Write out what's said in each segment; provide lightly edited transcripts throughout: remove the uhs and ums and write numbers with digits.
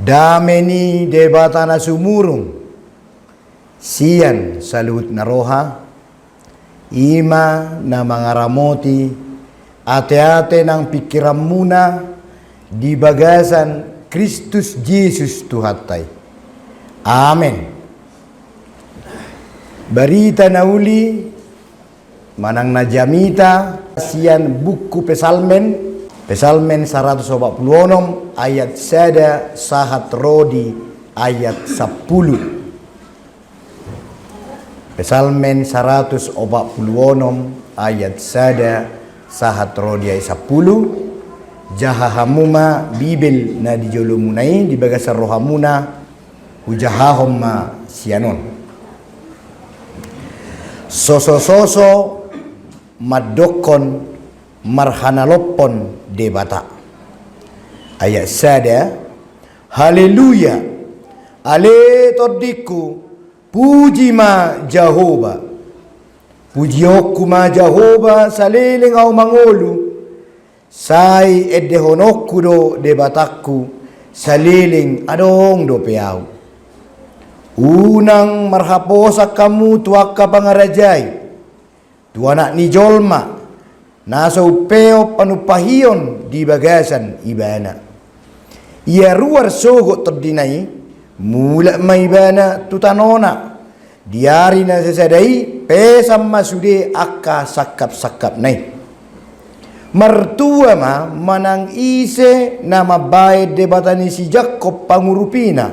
Dameni debatana sumurung sian salut naroha ima na mangaramoti ate-ate nang pikiran muna di bagasan Kristus Yesus Tuhatay. Amen. Barita na uli manang najamita sian buku Pesalmen 146 ayat 1 sahat rodi ayat 10. Pesalmen 146 ayat 1 sahat rodi ayat 10. Jahahamuma bibel na dijolumunai di bagasan rohamuna ujahahom ma sianon. Soso-soso madokon marhanalopon debata. Ayat sada, haleluya, ale todiku, puji ma Jehovah. Puji oku ma Jehovah saliling au mangolu, sai edehonokku do debataku, saliling adong do peau. Unang marhaposa kamu tuaka pangarajai, tuanak ni jolma, nasa upeo panupahion di bagasan ibana. Ia ruar sogo terdinai mula maibana tutanona diari na sesadai pesam masude akka sakap-sakap nai. Mertua ma manang ise nama bae debatani si Jakob pangurupina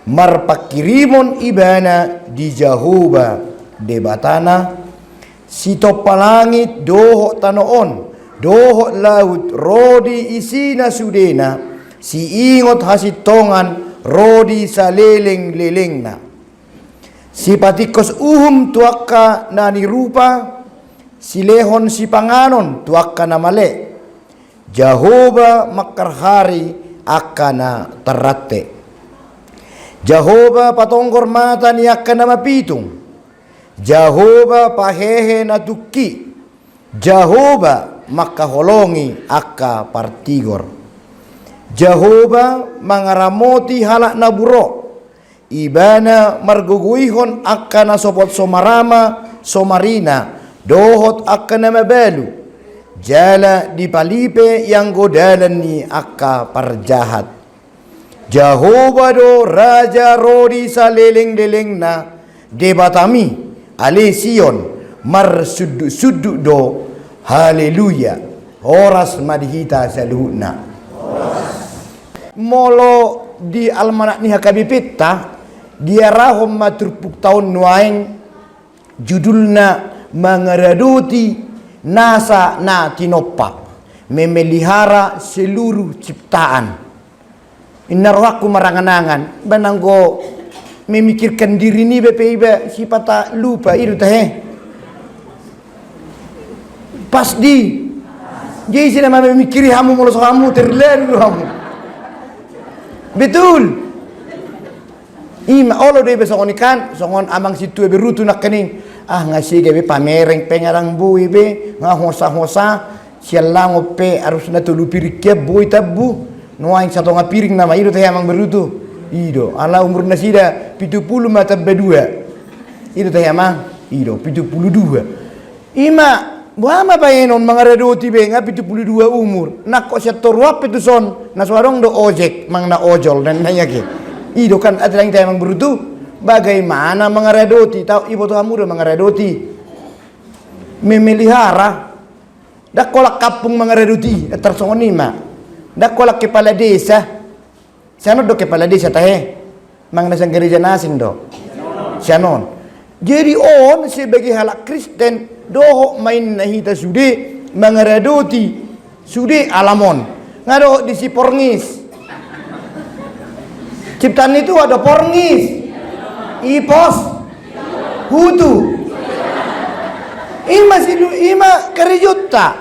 marpakirimon ibana di Jehovah debatana si topalangit doho tanoon, doho laut, rodi isina sudena, si ingot hasitongan, rodi sa leleng-leleng na. Si patikos uhum tuaka na nirupa, si lehon si panganon tuaka na male. Jehovah makarhari akana terate. Jehovah patonggor mata ni akana mapitung. Jehovah pahehe na tuki, Jehovah makaholongi akka partigor. Jehovah mangaramoti halak na buro, ibana marguguihon akka na sopot somarama somarina, dohot akka na mabalu, jala di palipe yang godalan ni akka parjahat. Jehovah do raja rodi sa leleng-leleng na debatami ale Sion mar suddu do haleluya horas madhita saluhna. Molo di almanak ni hakabipitta dia rahom maturpuk tahun nuaing judulna mangaraduti nasa na tinoppa memelihara seluruh ciptaan. Inarwaku maranganangan bananggo memikirkan diri ni bepeiba si pata lupa itu teh pas di jadi sila memikiri hamu mulos hamu terlalu hamu betul ima olo de besongon ikan songon amang situ berutu nak kening ngasih gawe pamereng pengarang bui be ngahosa-hosa sialang ope harus na tulu pirik ke bui tabu nuaing satu ngapiring nama itu teh amang berutu ido ala umur nasida 70 mata bedua itu teh amang ido 72 ima buama bayenon mangaradoti be nga 72 umur nak kok setorwap itu son naswarong do ojek mang na ojol dan nanya ke ido kan ada yang teh amang berutu bagaimana mangaradoti tahu ibu tuh kamu udah mangaradoti memelihara dak kolak kampung mangaradoti tersongonima dak kolak kepala desa siano do kepala desa tahe mang nasang gereja nasing do sianon jadi on sebagai halak Kristen doho main nahita sude mangaradoti sude alamon ngado di si porngis ciptaan itu ada porngis ipos hutu ima silu ima kerejutta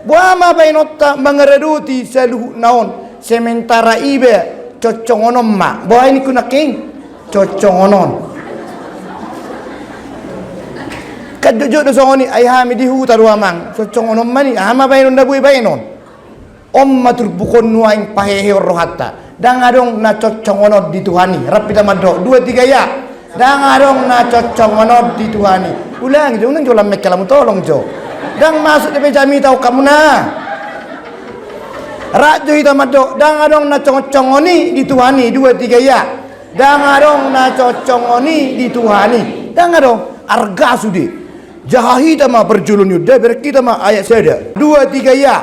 Buama bainota mangareduti saluh naon sementara ibe cocongonom ma. Boy ini kuna king cocongonon. Kadjo do songoni ay hami di huta ruamang cocongonom mani ama bainon da bui bainon. Matur bukon nuaing pahehe rohata. Dangadong na cocongonod di Tuhani. Rapida madok 2 3 ya. Dangadong na cocongonod di Tuhani. Ulang jo nang jolam mekalamu tolong jo. Dang masuk di meja mi tau kamu na. Rajo hita madok dangadong na congoni di Tuhani 2 3 ya. Dangadong na cocongoni di Tuhani. Dangadong arga sudi. Jahahita ma berjulun yuda berkita ma ayat seda 2 3 ya.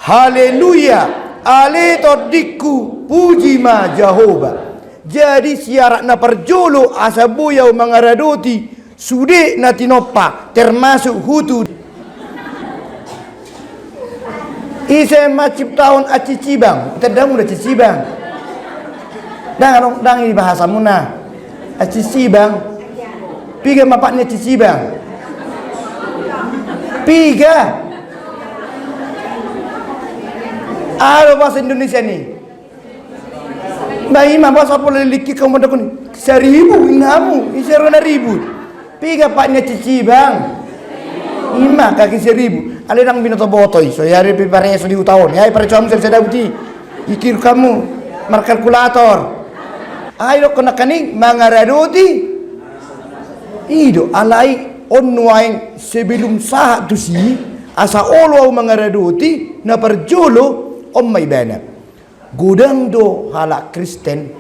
Haleluya, ale todiku puji ma Jehovah. Jadi siarak na perjulu asabuyau mangaradoti sude na tinopa termasuk hutu. Ise macip tahun acicibang, terdamu dah cicibang. Dang ini bahasa muna. Acicibang. Piga mapaknya cicibang. Piga. Ada bahasa Indonesia ni. Bayi mah bahasa apa lelaki kamu dah kun 1000 inamu, 1000. Piga paknya cicibang. Ima kaki 1000. Ale nang binato botoi. So yari piparenya so di tahun. Ya percuma saya dabuti. Ikir kamu markalkulator. Ayo kena kaning mangaradoti. Ido alai onwaing sebelum sah tu si asa olo mangaradoti na perjolo may bana. Gudang do halak Kristen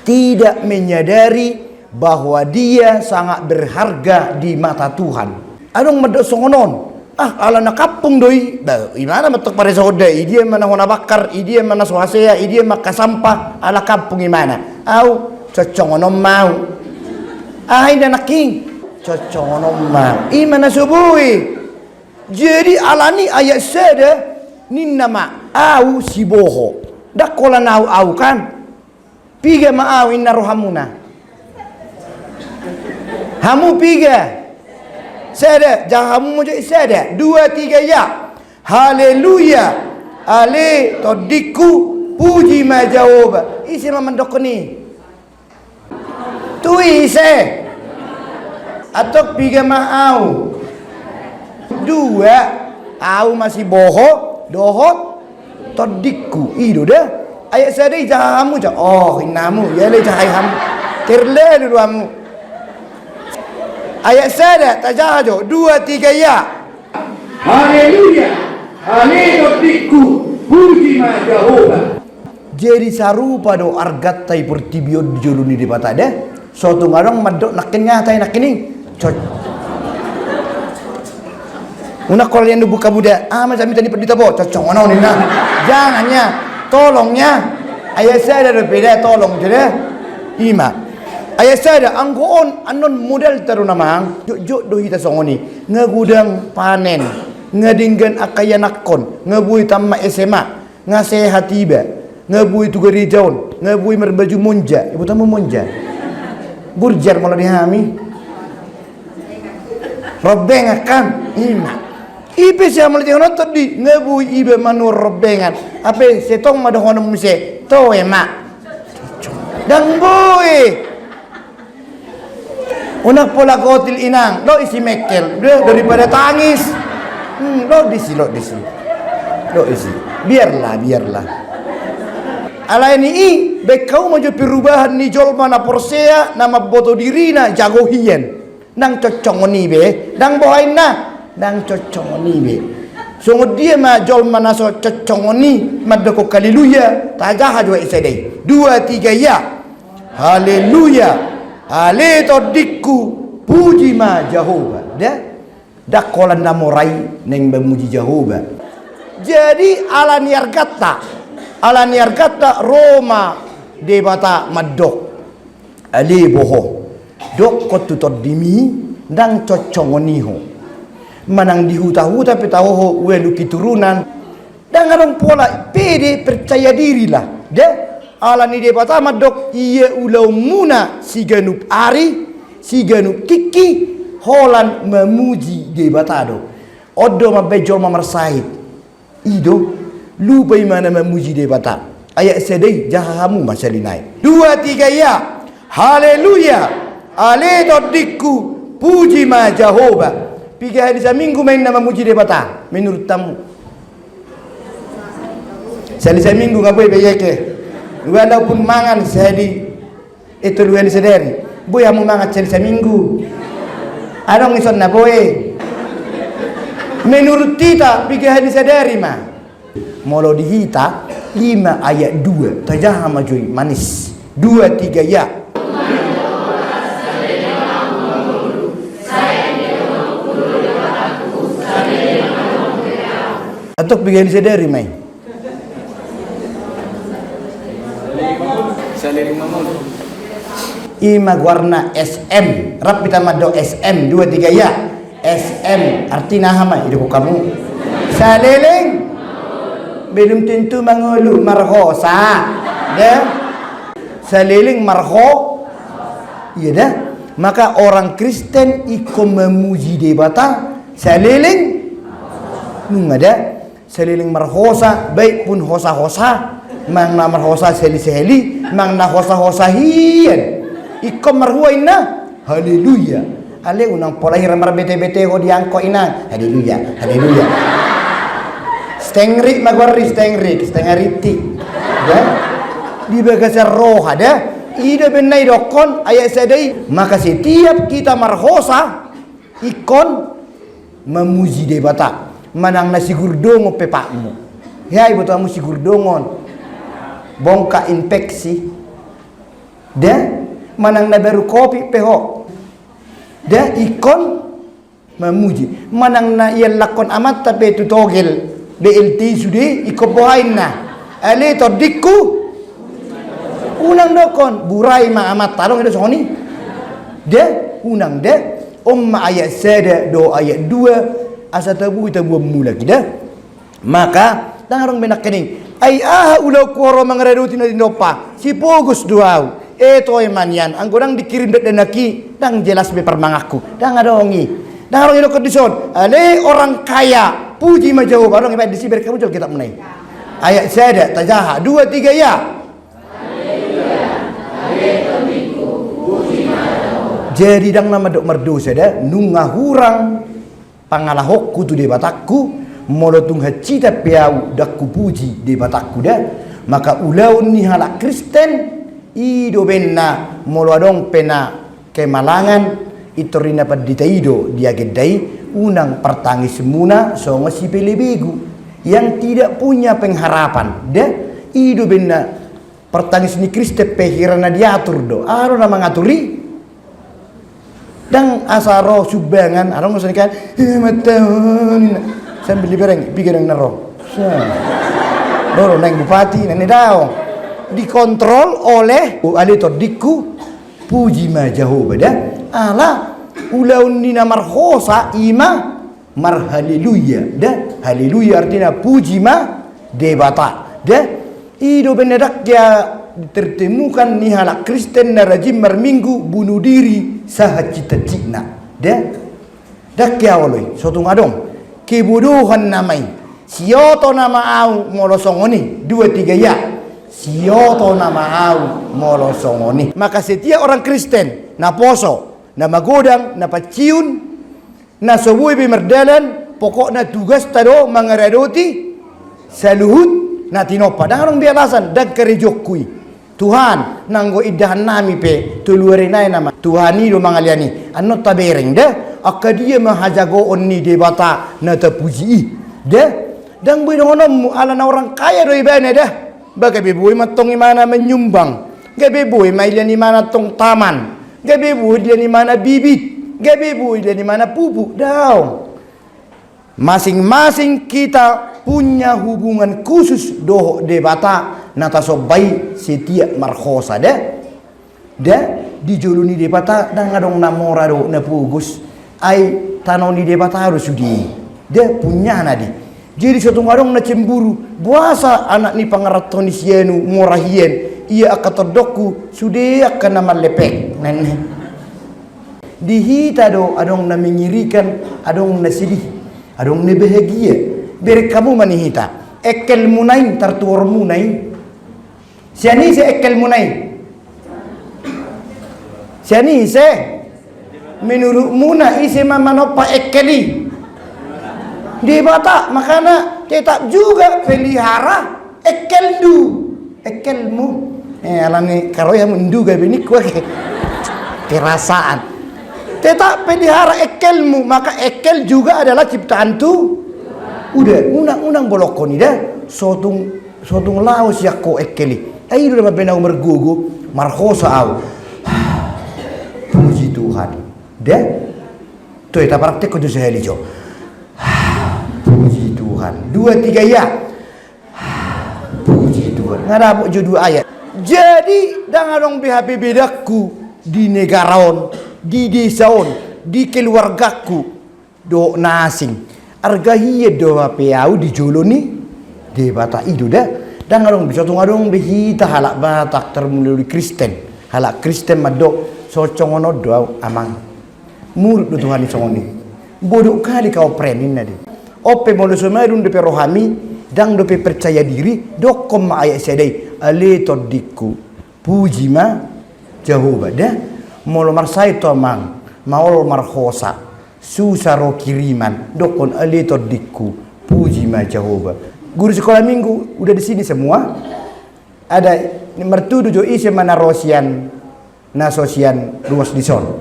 tidak menyadari bahwa dia sangat berharga di mata Tuhan. Anong madosongonon? Ala nakapung doi. Imana matok pare soda, dia mana hona bakar, dia mana suhasea, dia maka sampah ala kampung imana. Au cocongonom mau. Ay na naking cocongonom mau. Imana subui. Jadi alani ayat seda nin nama au si boho. Dak kola nau au kan. Piga ma au inna rohamuna. Hamu piga. Sada, jahamu mojo sada. 2 3 ya. Haleluya. Ale todiku puji ma Jehovah. Isi mamandok ni. Tu ise. Atau piga ma au. 2 au masih boho. Dohot todiku ido dah ayat saya jahamu jah inamu ya le jahai ham terle duamu ayat saya tajahajo 2 3 ya. Haleluya ale todiku puji ma Jehovah. Jadi sarupa do argatai pertibio dijuluni di patada suatu ngarong madok nakenya tai nakini Una kalau yang buka budak, macam ini tadi perdita bo, cocok ono ni nah. Jangannya, tolongnya. Ayah saya ada beda, tolong je deh. Ima. Ayah saya ada anggoon anon model terunamang. Juk do hita songoni. Ngegudang panen, ngedinggan akayanakon, ngebui tamma SMA, ngasehat tiba, ngebui tugari jaun, ngebui merbaju monja. Ibu tamu monja. Burjar malah dihami. Robeng akan ima. Ipe siya malah tadi ngebui ibe manur robengan. Apa setong madahon muse to ema. Dang boy. Unak pola kotil inang, lo isi mekel, daripada tangis. Lo disi. Lo isi. Biarlah. Ala ini bekau maju perubahan ni jol mana porsea nama boto dirina jago hien. Nang cocongoni be, nang bohain na. Nang cocongoni be. Sungguh dia ma jol mana so cocongoni madako haleluya tajah jua isadai 2 3 ya. Haleluya. Ale todiku puji ma Jehovah. Dah kolan namorai neng memuji Jehovah. Jadi ala niar kata Roma debata madok ali boho dok kotu todimi nang cocongoniho manang dihuta-huta petaho welu kiturunan dan ngarong pola pede percaya diri lah ala ni debata madok iye ulau muna siganup ari siganup kiki holan memuji debatado Odo mabejol mamersahid. Ido lupa mana memuji debata. Ayat sedih jahamu masalinai. 2 3 ya. Haleluya. Ale todikku puji ma Jehovah. 3 hari seminggu main nama muji debata. Menurut tamu. Sekali seminggu ngapain beyeke. Wala pun mangan sehari. Itu lu yang disadari. Boy amu mangan sekali seminggu. Adong ison na boy. Menurut kita 3 hari sadari mah. Molo dihita 5 ayat 2. Tajah majuy manis. 2 3 ya. Atau bigyan sadari may. Saliling mamon. Ima warna SM. Rap kita mado SM 2 3 ya. SM artinya hama hidup kamu. Saliling belum tentu mangulu marhosa. Ya. Saliling marho. Iya dah. Maka orang Kristen ikut memuji debata saliling ada seliling marhosa baik pun hosa-hosa mang na marhosa seli-seli mang na hosa-hosa hian ikom marhuaina haleluya ale unang polahiran marbete-bete ho diangko ina haleluya haleluya stengri magwarri stengariti ya di bagasa roh ada ida benai dokon ayat sadai maka setiap kita marhosa ikon memuji debata manang na sigurdongo pepakmu. Ya ibu tamu sigurdongon. Bongka infeksi. Dan manang na baru kopi peho. Dan ikon memuji. Manang na iya lakon amat tapi itu togel. BLT sudi ikon bohain na. Ale to dikku. Unang dokon burai ma amat talong itu soni. De unang de umma ayat sada do ayat 2 asa tabu mula kita maka tangarong benak kening ay ulau kuoro mangareruti na dinopa si pogus duau eto emanian ang kurang dikirim dan naki tang jelas be permangaku tang adongi tangarong ilo kedison ale orang kaya puji majauh barang ibadah disi kamu jual kitab menai ayat sada tajaha 2 3 ya jadi dang nama dok merdu sada nunga hurang pangalahokku tu debatakku molotung hacita piau dakku puji debatakku dah maka ulau ni halak Kristen ido benna molo adong pena kemalangan itorina padita ido dia gedai unang pertangis semuna songo si pelebegu yang tidak punya pengharapan dah ido benna pertangis ni Kristen pehirana diatur do aro na mangaturi dan asaro subangan arong ngusanikan matahun sambil libereng pikir yang naro doro neng bupati nene dao dikontrol oleh alito diku puji ma Jehovah dah ala ulaun nina marhosa ima mar haleluya dah haleluya artinya puji ma debata dah ido benedak ya ditemukan ni halak Kristen na rajim marminggu bunuh diri saha cita-cina dak ya oloi sotung adong kebodohan namai sioto nama au molosongoni 2 3 ya sioto nama au molosongoni maka setiap orang Kristen na poso na magodang na paciun na sobui bimerdalan pokokna tugas tado mangaradoti saluhut na tinopa darong bialasan dag kerejokui Tuhan nanggo idahan nami pe tuluarinay nama Tuhan ni do mangaliani ano tabereng dah akka dia mahajago onni debata na tapuji dah dang boy dongonom ala na orang kaya do ibane dah bagabe boy matong imana menyumbang gabe boy mailan imana tong taman gabe boy dia ni mana bibit gabe boy dia ni mana pupuk daw masing-masing kita punya hubungan khusus doh debata natasobai setiap marhosa dah dijoluni debata dan ngadong namora do na pugus ai tanoni debata harus sudi dah punya nadi jadi suatu ngadong na cemburu buasa anak ni pangaratoni sienu morahien ia akatodokku sudah akan nama lepek dihita do adong na mengirikan adong na sedih adong ne bahagia bere kamu manihita ekel munai tertuor munai siani se ekel munai siani se menurut muna isi mamanopa ekeli di bata makana tetap juga pelihara ekelmu alami karo yang menduga bini kuah perasaan tetap pelihara ekelmu maka ekel juga adalah ciptaan tu udah unang bolokoni dah sotung laos yakko ekeli ayo udah benau mergugu marhosa au puji Tuhan dah tu eta praktek kudu sehali jo puji Tuhan 2 3 ya puji Tuhan ngarapuk judul ayat jadi dangadong BHP bedaku di negaraon di desaon di keluargaku do nasing arga hiye do PAU di joloni de bata itu dah dangadong bisa tungadong behita halak batak termulai Kristen halak Kristen madok socongono do amang murid do Tuhan songoni bodoh kali kau premin nadi ope molo somarun de rohami dang do percaya diri dokom ma ayat sedai ale todiku puji ma Jehovah dah molo marsai to mang maol marhosa susaro kiriman dokon ale todiku puji ma Jehovah. Guru sekolah minggu udah di sini semua ada mertudu jo isi mana rosian nasosian luas dison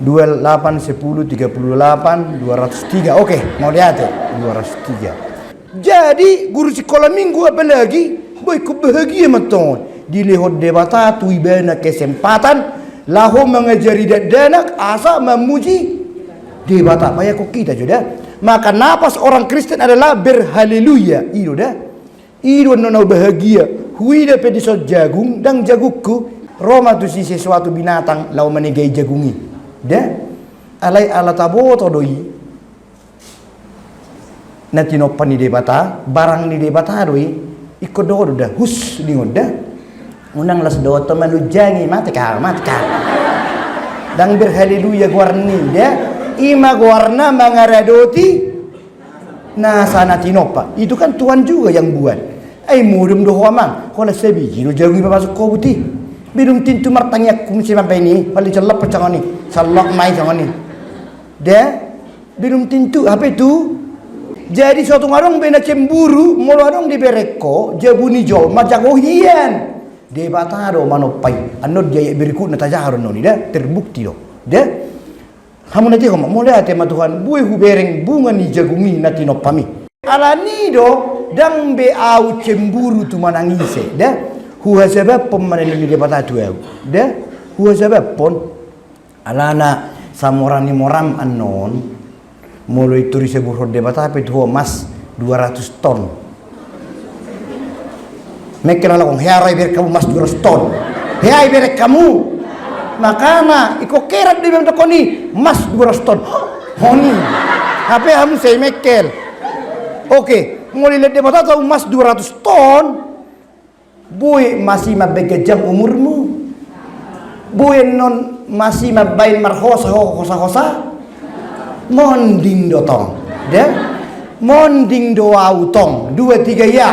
28 10 38 203 oke mau lihat ya 203 jadi guru sekolah minggu apa lagi boy ku bahagia maton dilihat debata tu ibana kesempatan lahu mengajari danak asa memuji debata payah kok kita juga maka napas orang Kristen adalah berhaleluya itu dah itu nona bahagia huida pedisot jagung dan jagukku Roma tu si sesuatu binatang lau menegai jagungi dah alai ala taboto doi nanti nopan ni debata barang ni debata doi ikut doa dah hus lingon dah unang las doa teman lu jangi mati kah dan berhaleluya guarni dah ima guarna mangaradoti nah sana tinopa itu kan Tuhan juga yang buat mudum doa mang kalau sebiji lu jagungi masuk kau putih belum tintu martanya kumsi sampai ini paling celap percangan ni salak mai jangan ni dah belum tintu apa itu jadi suatu ngarong bena cemburu mulu arong di bereko jabuni jol majagohian de batado manopai anod jaya berikut natajaharon noni dah terbukti do dah hamun nanti kamu mulai tema Tuhan buih hubereng bunga ni jagungi nati nopami alani do dang be au cemburu tu manangise dah huwa sebab pon manelini dia patah tu dah huwa sebab pon alana samorani moram anon mulai turi sebuah dia patah tapi tu mas 200 ton mekena lakong hearai ber kamu mas 200 ton heai ber kamu makana iko kerat di bang koni mas 200 ton honi apa hamu saya mekel oke mulai lihat dia patah tahu mas 200 ton boy masih mabegajang umurmu boy non masih mabain marhosa hosa monding dotong deh monding doa utong 2 3 ya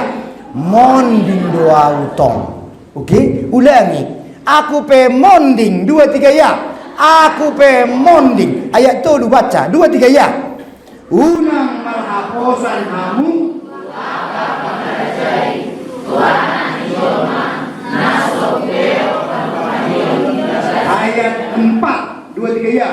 monding doa utong oke ulangi aku pe monding 2 3 ya aku pe monding ayat tu lu baca 2 3 ya unang marhaposan kamu ayat 4 2 3 ya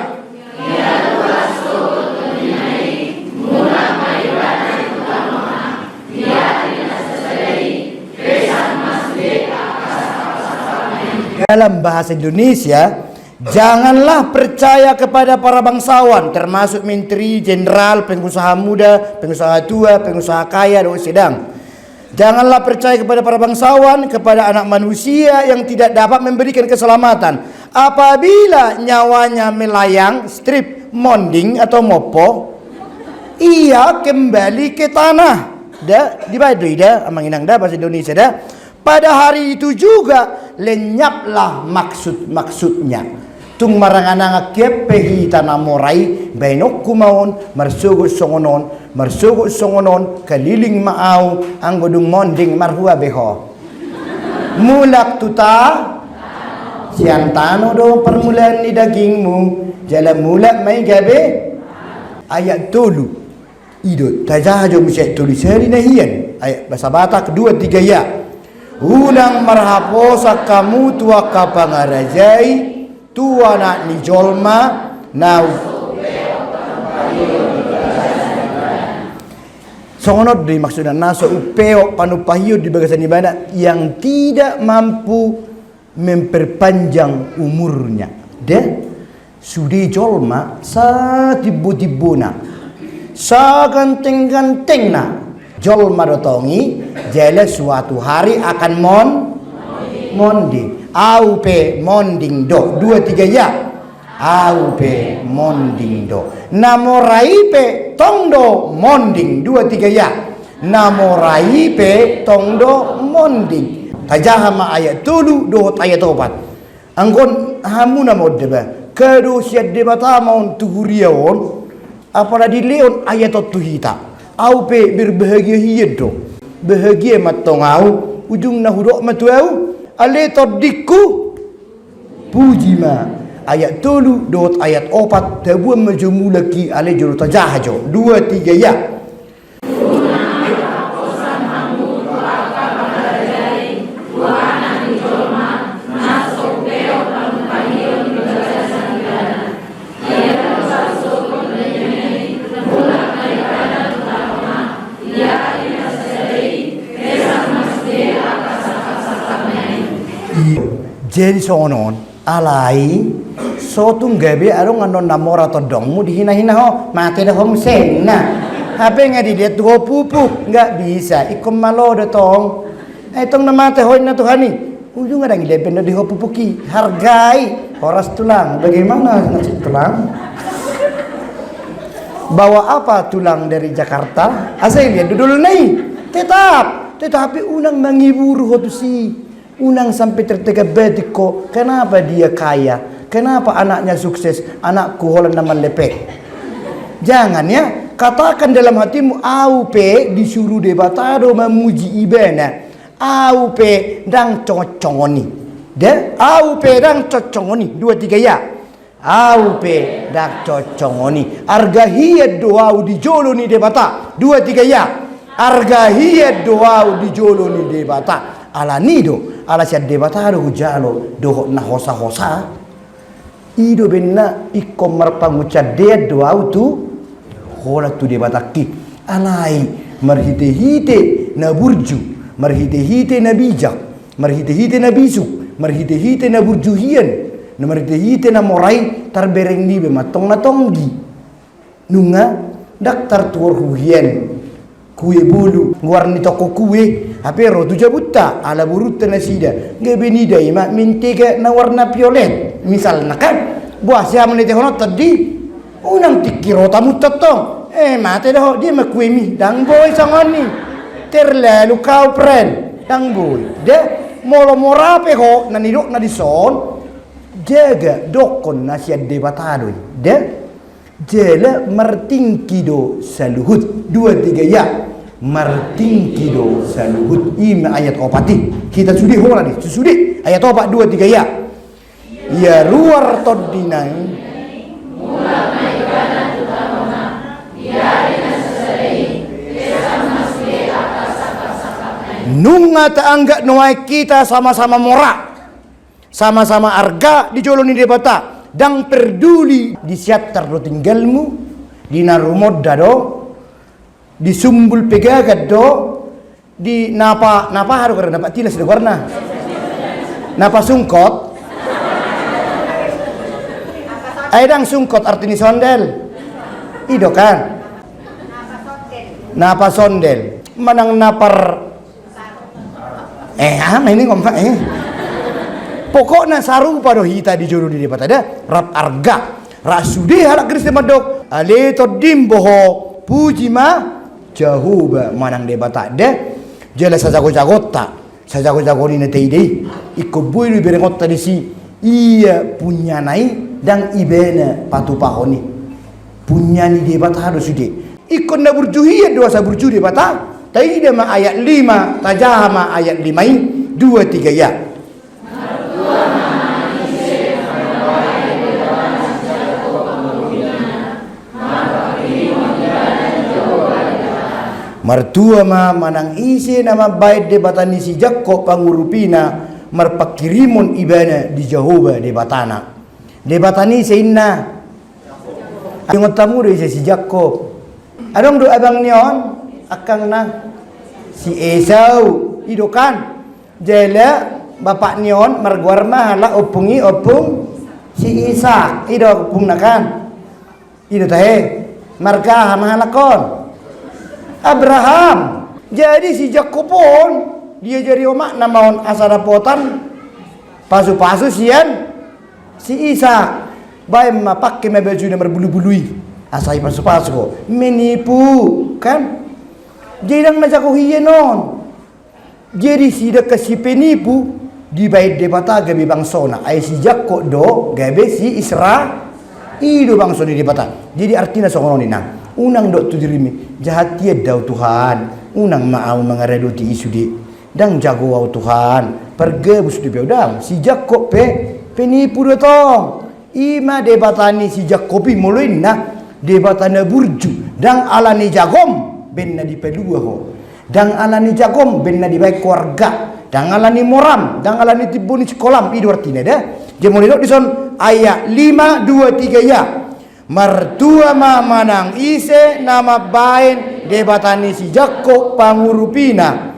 dalam bahasa Indonesia janganlah percaya kepada para bangsawan termasuk menteri, jenderal, pengusaha muda, pengusaha tua, pengusaha kaya dan sedang. Janganlah percaya kepada para bangsawan, kepada anak manusia yang tidak dapat memberikan keselamatan. Apabila nyawanya melayang, strip, monding atau mopo, ia kembali ke tanah. Dah, di Baduy dah, amang inang dah bahasa Indonesia dah. Pada hari itu juga lenyaplah maksud-maksudnya. tung marangananga kepe hita namorai benok kumaon marsugo songonon kaliling maaw ang godung monding marhua beho mulak tuta siantano do permulaan ni dagingmu jalan mulak may gabe ayat tolu ido tajahajo musyak tulis hari nahian ayat bahasa Batak 2-3 ya unang marhaposa kamu tua kapangarajai tua nak ni jolma nau songonot di maksudnya naso upeo panupahiyo di bagasan ibadah yang tidak mampu memperpanjang umurnya deh sudi jolma sa tibu-tibuna sa ganteng-gantengna jolma dotongi jele suatu hari akan monding au pe monding do 2-3 ya au pe monding do namorai pe tongdo monding 2-3 ya namorai pe tongdo monding tajahama ayat tulu do ayat 4 anggon hamuna modeba kedo siad debata maun tuhuriaon apalagi leon ayat tuhita au pe berbahagia hiyedo bahagia matongau ujung nahudok matuau ale todiku pujima ayat tolu dot ayat 4 tabuan majumulaki ale juru tajahajo 2-3 ya jadi sonon alai so tung gabe arong anon namora to dongmu dihina-hina ho mate dah hom sen nah hape nggak dilihat tuh pupuk nggak bisa ikom malo datong tong nama teh hoin na tuhani ujung ada ngilepen di ho pupuki hargai horas tulang bagaimana nasi tulang bawa apa tulang dari Jakarta asal lihat dulu nih tetapi unang mengiburu ho tu si unang sampai tertega betiko kenapa dia kaya kenapa anaknya sukses anakku holan nama lepek jangan ya katakan dalam hatimu aupe disuruh debatado memuji ibana aupe dang congoni de aupe dang cocongoni 2-3 ya aupe dang cocongoni arga hiya doa di jolo ni debata 2-3 ya arga hiya doa di jolo ni debata ala nido ala siad debatado hujalo doho na hosa ido benna ikom marpanguca de doa tu hola tu debataki alai marhite-hite na burju marhite-hite na bijak marhite-hite na bisu marhite-hite na burjuhian na marhite-hite na morai tarbereng ni be matong na tonggi nunga daktar tuor huhien kue bulu nguarni toko kue apero tu jabuta ala burutta nasida ngebe dai mak mintega na warna violet misalnya kan buah siam ni tehono tadi unang tikiro tamu totong mate dah dia mak kue mi dang boy sangoni terlalu kau pren dang boy de molo morape ho nanidok na dison jaga dokon nasiad debatado de jela martingkido saluhut 2-3 ya martingkido saluhut ima ayat opati kita sudi hola nih sudi ayat opat 2-3 ya ya ruar todinai nunga taanggak nuai kita sama-sama morak sama-sama arga di joloni debata dang peduli di siatar do tinggalmu di narumod dado di sumbul pegagat do di napa haru karena napa tilas de warna napa sungkot aidang sungkot artinya sondel ido kan napa sondel manang napar ini ngomong pokoknya saru pada hita di juru di debat ada rap arga rasudi halak Kristen madok ale to dimboho puji ma jahuba manang debat ada jelas sajago ni nete ide iko boy lu berengot tadi si iya punya nai dan ibena patu pahoni punya ni debat harus sudah ikut na burjuhiyah dua sa burjuh debata taida ma ayat 5 tajahama ayat 5 2 3 ya. Martua ma manang isi nama baik debatani si Jakko pangurupina marpakirimon ibana di Jehovah debatana debatani seinna yung tamu dari si Jakko adong do abang nion akang na si Esau idokan jela bapak nion marguar mahala opungi opung si Isa ido opung nakan ido tahe marga mahalakon Abraham. Jadi si Jakob pun dia jadi omak namaon asarapotan pasu-pasu sian si Isa bae mapakke mebaju na berbulu-bului asai pasu-pasu menipu kan jedang na jako hiyenon jadi si de si penipu di bae debata gabe bangsona ai si Jakob do gabe si Isra ido bangsona di debata jadi artinya songono nang unang dok tu dirimi jahat tiada Tuhan unang mau mengaredo ti isu di dang jago au Tuhan perge bus di beudang si Jakob penipu dotong ima debatani si Jakobi muluinna debatana burju dang alani jagom benna di pelua ho dang alani jagom benna di baik keluarga dang alani moram dang alani tibuni sekolah itu artinya dah jemolidok dison ayat 5 2 3 ya. Martua ma manang ise nama bain debatani si Jakob pangurupina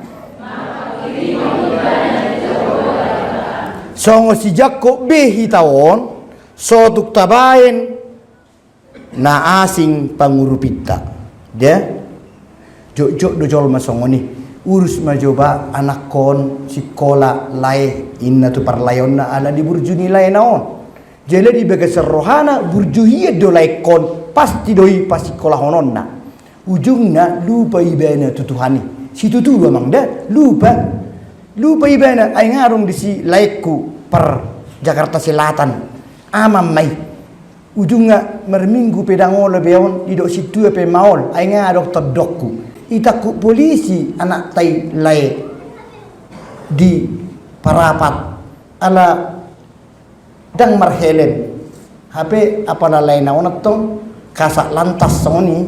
songo si Jakob behi tawon sotuk tabain na asing pangurupita dia jok do jol masongo ni urus majoba anak kon sikola lai inna tu parlayon na ala di burjuni lai naon jele di bagas rohana burjuhiyah dolai kon pasti doi pasti kolah hononna ujungna lupa ibana tutuhani si tutu amang dah lupa ibana ay ngarung di si laiku per Jakarta Selatan amam mai ujungna merminggu pedangol beon idok situ pe maol ay ngarok terdokku itaku polisi anak tai lai di parapat ala dang marhelen HP apa lain naon tong kasak lantas soni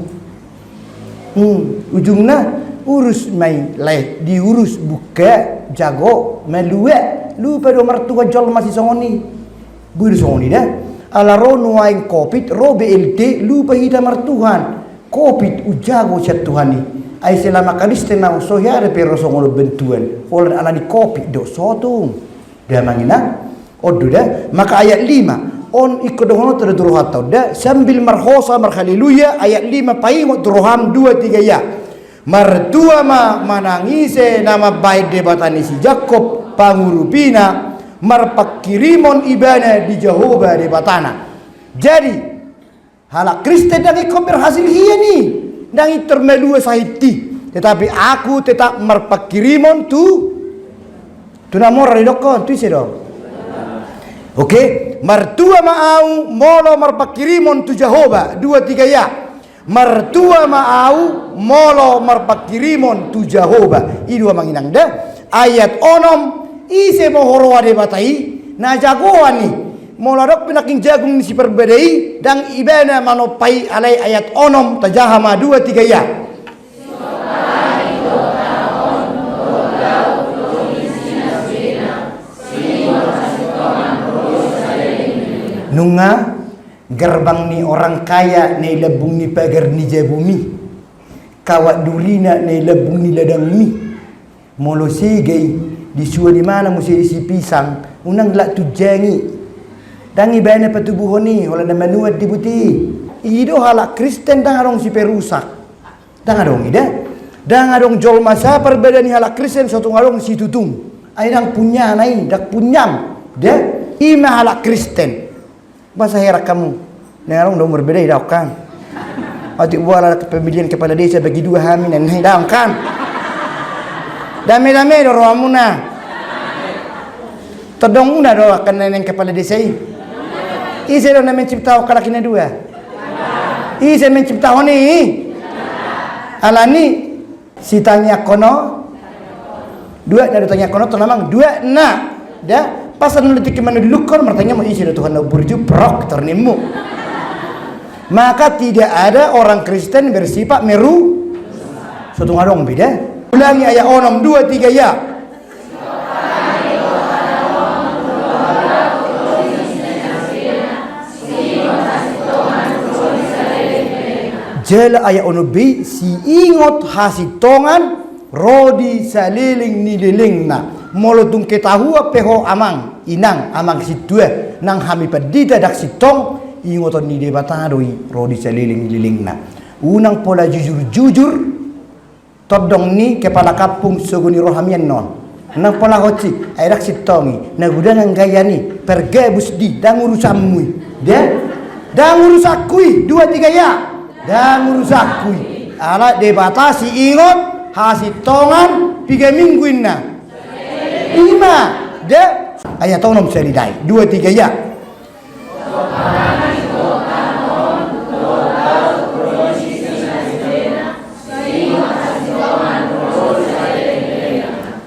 ujungna urus mai lai diurus buka jago melue lu pada mertua jol masih soni buru soni dah ala ro nuain kopit ro BLT lu pahida mertuhan kopit ujago chat tuhani ai selama kalis tenau sohare pero songolo bentuan oleh ala di kopit do sotung dia mangina odo dah maka ayat 5 on ikodohono terduru hatau dah sambil marhosa marhaleluya ayat 5 pai mo turoham 2 3 ya martua ma manangise nama baik debatani si Jakob pangurupina marpakirimon ibana di Jehovah debatana jadi halak Kristen dan ikut berhasil hiya ni dan termelua sahiti tetapi aku tetap marpakirimon tu namor redokon tu sedong. Oke, martua mau molo marpakirimon tu Jehovah 2 3 ya. Martua mau molo marpakirimon tu Jehovah. Idu manginang dah ayat onom ise mohoro ade batai na jagoani moladok pinaking jagung si perbedai dan ibana manopai alai ayat onom tajahama 2 3 ya. Nunga gerbang ni orang kaya ni lebung ni pagar ni jabumi kawat durina ni lebung ni ladang mi molo segei disua di mana musi isi pisang unang lak tujangi dangi bana patubuhoni hola na manuat dibuti ido halak Kristen dang arong si perusak dang arong ida dang arong jol masa perbedaan halak Kristen satu arong si tutung ai dang punya nai dak punyam de ima halak Kristen bahasa herak kamu nengarong dong berbeda dah kan atik buala pemilihan kepala desa bagi 2 hamin dan dah kan dame-dame do roamuna todong una do akan neneng kepala desa Ise do na mencipta kalakina dua. Ise mencipta ni. Alani si tanya kono dua dari tanya kono to namang dua na. Da pasal nulitik mana dilukor martanya mau isi do Tuhan burju prok ternimu. Maka tidak ada orang Kristen bersifat meru. Satu ngadong beda. Ulangi ayat 6 2 3 ya. Jela ayat onobi si ingot hasitongan rodi saliling nililingna molotung ketahua peho amang inang amang situe nang hami padita dak sitong ingoton ni debatadoi rodi saliling nililingna unang pola jujur todong ni kepala kapung sogoni rohamian non nang pola hoci ay dak sitongi nagudan ang gayani perge busdi dang urusamui dia dang urusakui 2 3 ya dan urusakui ala debatasi ingot hasitongan 3 minggu inna 5 de ayat tonom selidai 2 3 ya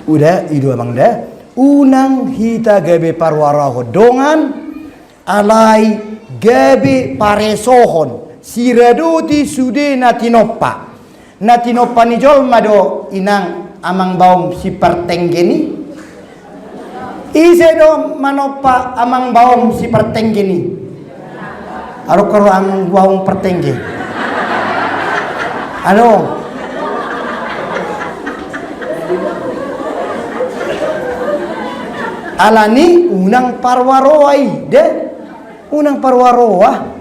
udah itu abang dah unang hita gabe parwara hodongan alai gabe paresohon siradoti sude natinopa ni jolma do inang amang baum si pertenggeni ise do manopa amang baum si pertenggeni aro karo amang baum pertengge ano alani unang parwaroai de unang parwaroah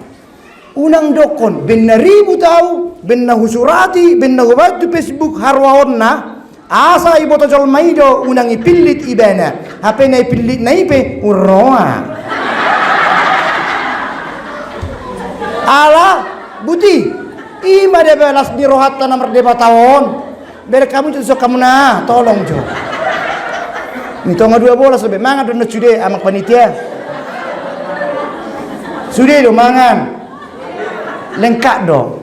unang dokon ben na ribu tahu ben na husurati ben na hubatu Facebook harwaonna asa iboto jol maido unang ipilit ibana hape na ipilit na ipe urroa ala buti ima de belas di rohat tanah merdeka tahun ber kamu jadi kamu na tolong jo nito nga 2 bola sabi mangan do na sude amak panitia sude do mangan lengkap dong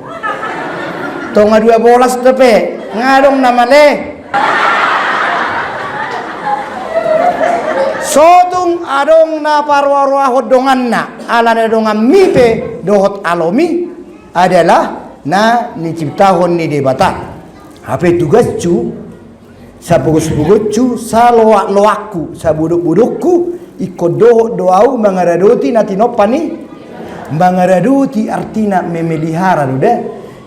tonga 2 bolas tepe ngadong namale sotung adong na parwarwa hodongan na ala na dongan mipe dohot alomi adalah na niciptahon ni debata hape tugas cu sabugus-bugus cu saloak-loaku sabuduk-budukku ikut doau mangaradoti natinopani mangaraduti artina memelihara udah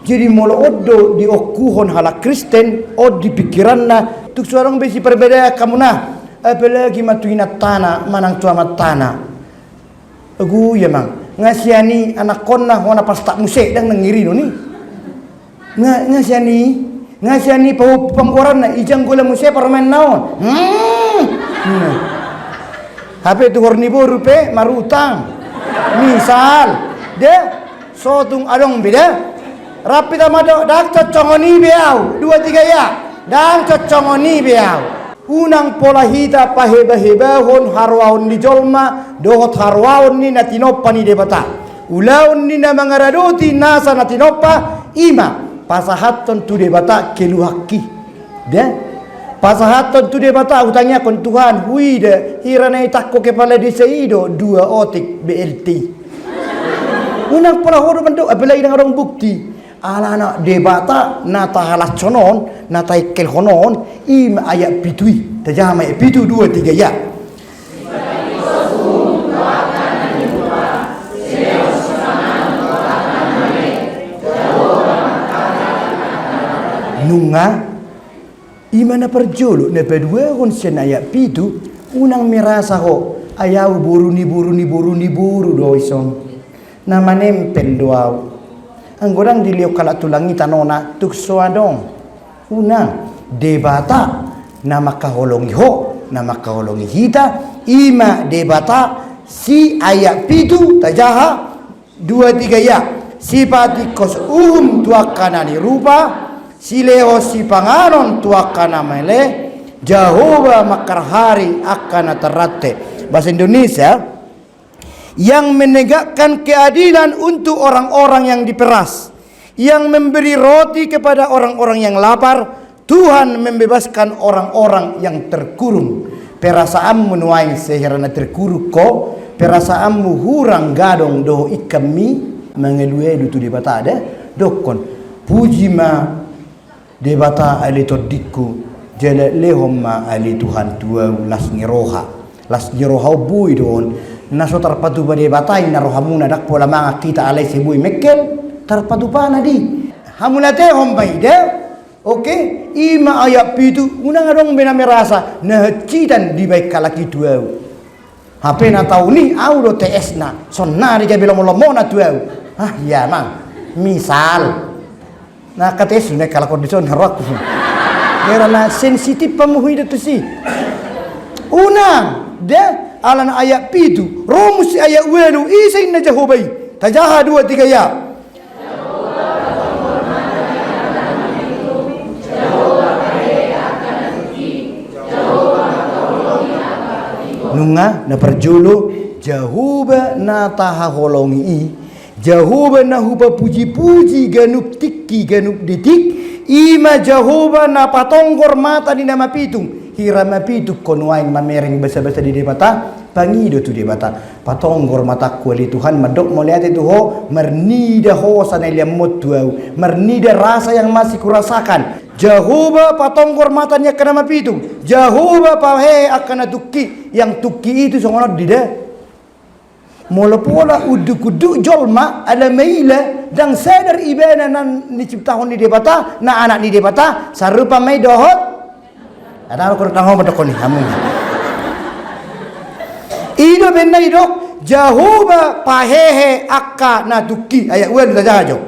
jadi molo odo di okuhon hala Kristen od di pikiranna tuk seorang besi perbeda kamu nah apalagi matuina tanah manang tua matana agu ya mang ngasiani anak konna wana pas tak musik dang nangiri no ni ngasiani pau pangkoran na ijang gula musik permen naon HP tu horni boru pe marutang misal de sotung adong beda rapi tamado dak cocongoni beau 2 3 ya dan cocongoni beau unang pola hita paheba-hebahon harwaon di jolma dohot harwaon ni natinopa ni debata ulaon ni na mangaradoti nasa natinopa ima pasahaton tu debata keluhaki de pasahaton tu debata utanya kon Tuhan hui de hiranai takko kepala desa ido 2 otik BLT unang pola hodo bentuk apalagi dengan orang bukti ala anak debata nata halas conon nata ikel honon im ayat pitui tajama ayat pitu 2 3 ya nunga imana perjolo ne pedua kon senaya pitu unang merasa ho ayau buru doison nama nempel doau anggorang diliok kala tulangi tanona tuk soadong unang debata nama kaholongi ho nama kaholongi hita ima debata si ayat pitu tajaha 2 3 ya sipati kos tuakanani rupa sileo si panganon tuakana mele Jehovah makar hari akan terate bahasa Indonesia yang menegakkan keadilan untuk orang-orang yang diperas, yang memberi roti kepada orang-orang yang lapar. Tuhan membebaskan orang-orang yang terkurung. Perasaanmu nuai seherana terkurung ko, perasaanmu hurang gadong doh ikami mengelue tu debata ada dokon puji ma debata ali todiku jele lehomma ali Tuhan tua las ngiroha bui don naso tarpatu ba debata ina rohamuna dak pola manga kita alai sebui mekel tarpatu pana di hamulate hombai de. Oke, ima ayat pitu unang adong bena merasa nah cidan di baik kalaki tuau. HP na tahu ni audo TS na sonna di jabelo lomo na tuau. Ah ya mang. Misal. Nah kates ne kala kondison harok. Era na sensitif pamuhi itu si. Unang de alan ayat pitu romus ayat welu isain na jahobai. Tajaha 2 3 ya. Nunga na perjulu jahuba na taha holongi jahuba na huba puji-puji ganup tiki ganup detik ima jahuba na patonggor mata di nama pitung hirama pitu konuain mamereng basa-basa di debata pangido tu debata patonggor mata kuali Tuhan madok melihat itu ho mernida ho sana liamot tuau mernida rasa yang masih kurasakan. Jahuba patonggor matanya kena mapitung. Jahuba pahe akan tukki yang tukki itu songonot dida. Mula pola uduk jolma ala maila dan sadar ibana nan diciptakan di debata na anak di debata sarupa mai dohot. Ada aku tangho madokoni hamun. Ido benna idok jahuba pahehe akana tukki ayat wen saja.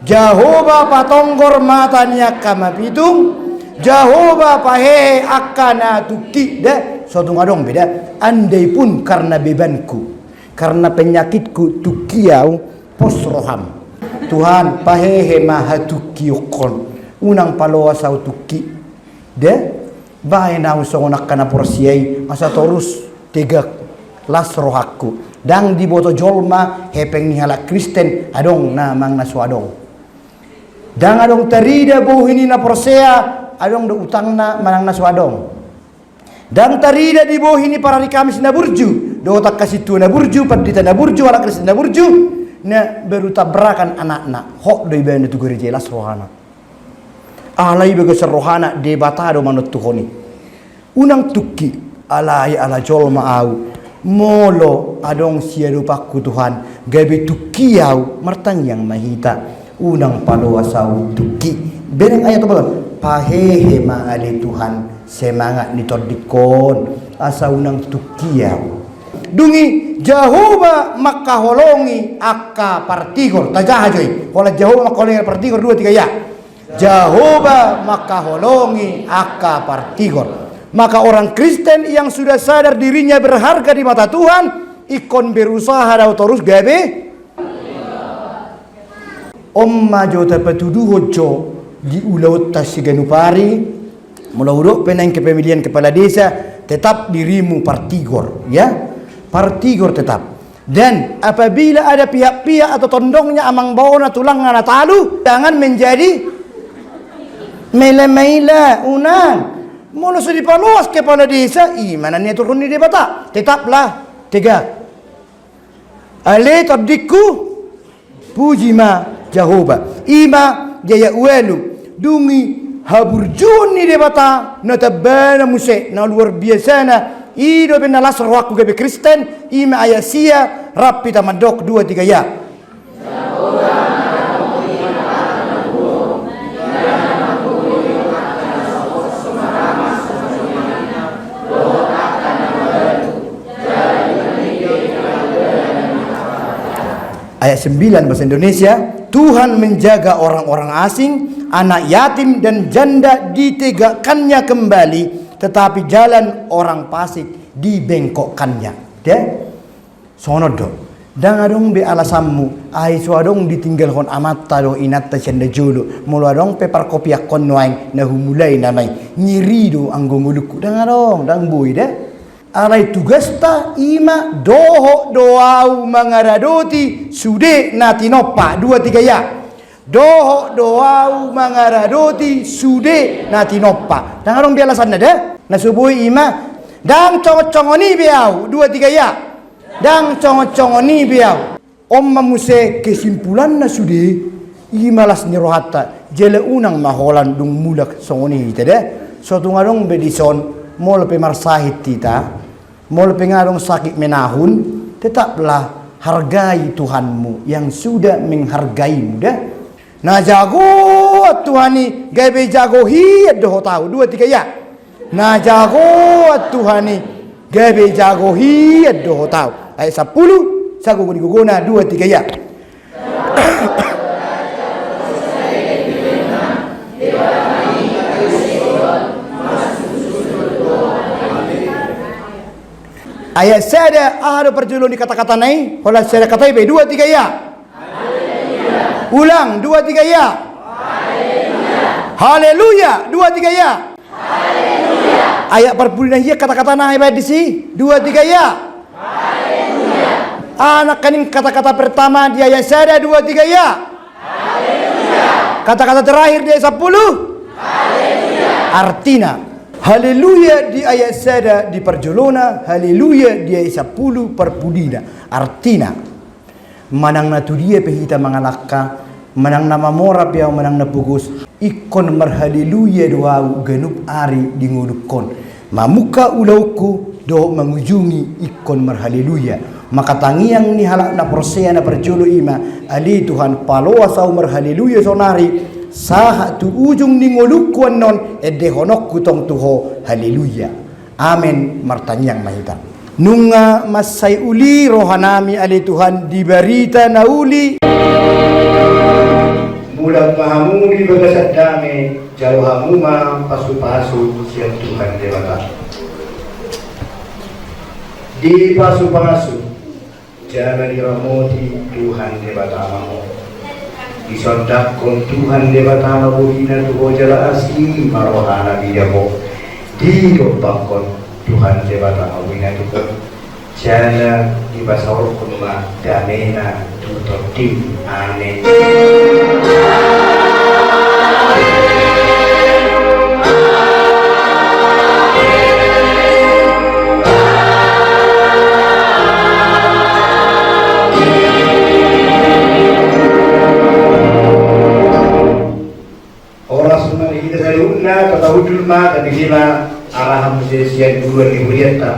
Jahoba patonggor matanya kama pitung Jahoba pahehe akana tuki de suatu ngadong beda andai pun karena bebanku karena penyakitku tukiau posroham Tuhan pahehe maha tukiukon unang paloa sau tuki de bae nau songonak kana porsiai asa torus tegak las rohaku dang di boto jolma hepeng nihala Kristen adong na mang naswadong dan adong tarida bohini na persea adong do utangna manang na swadong dan tarida di bohini para rikamis na burju do tak kasitu na burju padita na burju ala Kristen na burju na beru tabrakan anakna hok do ibane tu gori jelas rohana alai bego rohana debata do manut tuhoni unang tukki alai ala jolma au molo adong sia pakku Tuhan gabe tukiau martang yang mahita unang paluasau tuki bereng ayat apa pahehe maali Tuhan semangat nitodikon asa unang tukiau dungi Jahoba makaholongi akka partigor tajah joy wala Jahoba makaholongi partigor 2 3 ya Jahoba makaholongi akka partigor maka orang Kristen yang sudah sadar dirinya berharga di mata Tuhan ikon berusaha dan terus gabe Omma jota patudu hojo di ulaut tasiganupari mula uruk penang kepemilian kepala desa tetap dirimu partigor ya partigor tetap dan apabila ada pihak-pihak atau tondongnya amang bauna tulang ngana talu jangan menjadi mele-mele unang mula sudah dipaluas kepala desa imanannya turun di debata tetaplah tegak ale tabdiku puji ma Jahoba ima jaya uelu dungi haburjuni debata natabana muse na luar biasa na ido benalas rohaku gebe Kristen ima ayasia rapi tamadok 2 3 ya ayat 9 bahasa Indonesia Tuhan menjaga orang-orang asing anak yatim dan janda ditegakkannya kembali tetapi jalan orang fasik dibengkokkannya de sonodo dan adong be alasammu ai suadong ditinggalkan amat tado inat tacenda julu mulu adong pepar kopi akon noaing na humulai namai nyiri do anggo nguluku dan adong dan bui de alai tugasta ima doho doau mangaradoti sude natinopa 2 3 ya. Doho doau mangaradoti sude natinopa. Dan arong bialasan nada nasubui ima dang congoni biau 2 3 ya. Dang congoni biau. Om mamuse kesimpulan na sude imalas ni rohata jele unang maholan dung mulak songoni tede. Suatu ngarong bedison mol pe marsahit tita mol pe ngarong sakit menahun tetaplah hargai Tuhanmu yang sudah menghargaimu dah. Nah jago Tuhani gabe jago hiat doh tahu 2 3 ya. Nah jago Tuhani gabe jago hiat doh tahu. Ayat 10 sago guna 2 3 ya. Ayat saya ada perjulun di kata-kata nai, hola saya kata 2 3 ya. Ulang 2 3 ya. Haleluya 2 3 ya. Haleluya. Ayat perbulan ya kata-kata nai baik di si 2 3 ya. Haleluya. Anak kaning kata-kata pertama di ayat saya 2 3 ya. Haleluya. Kata-kata terakhir di ayat 10. Haleluya. Artinya haleluya di ayat sada di perjolona, haleluya di ayat 10 perpudina. Artina manang na tudia pehita mangalakka, manang nama morap yang manang na pugus, ikon marhaleluya doa genup ari di ngudukon. Mamuka ulauku do mengujungi ikon marhaleluya. Maka tangiang ni halak na persea na perjolo ima, ali Tuhan paloa sau marhaleluya sonari. Saha tu ujung ni ngolukuan non ede honok kutong tuho haleluya. Amin martanyang mahita. Nunga masai uli rohanami ali Tuhan diberita nauli. Bulan mahamuli bagasat dame jauh hamuma pasu-pasu siang Tuhan dewata. Di pasu-pasu jangan diramoti Tuhan dewata mamu. Disondakon Tuhan dewata mabuhina tuho jala asli marohana bidabo di dompakon Tuhan dewata mabuhina tuho jala di basawar kunma damena tutotim. Amin. Kata ma dan di sini arahan musisian dulu yang diberikan.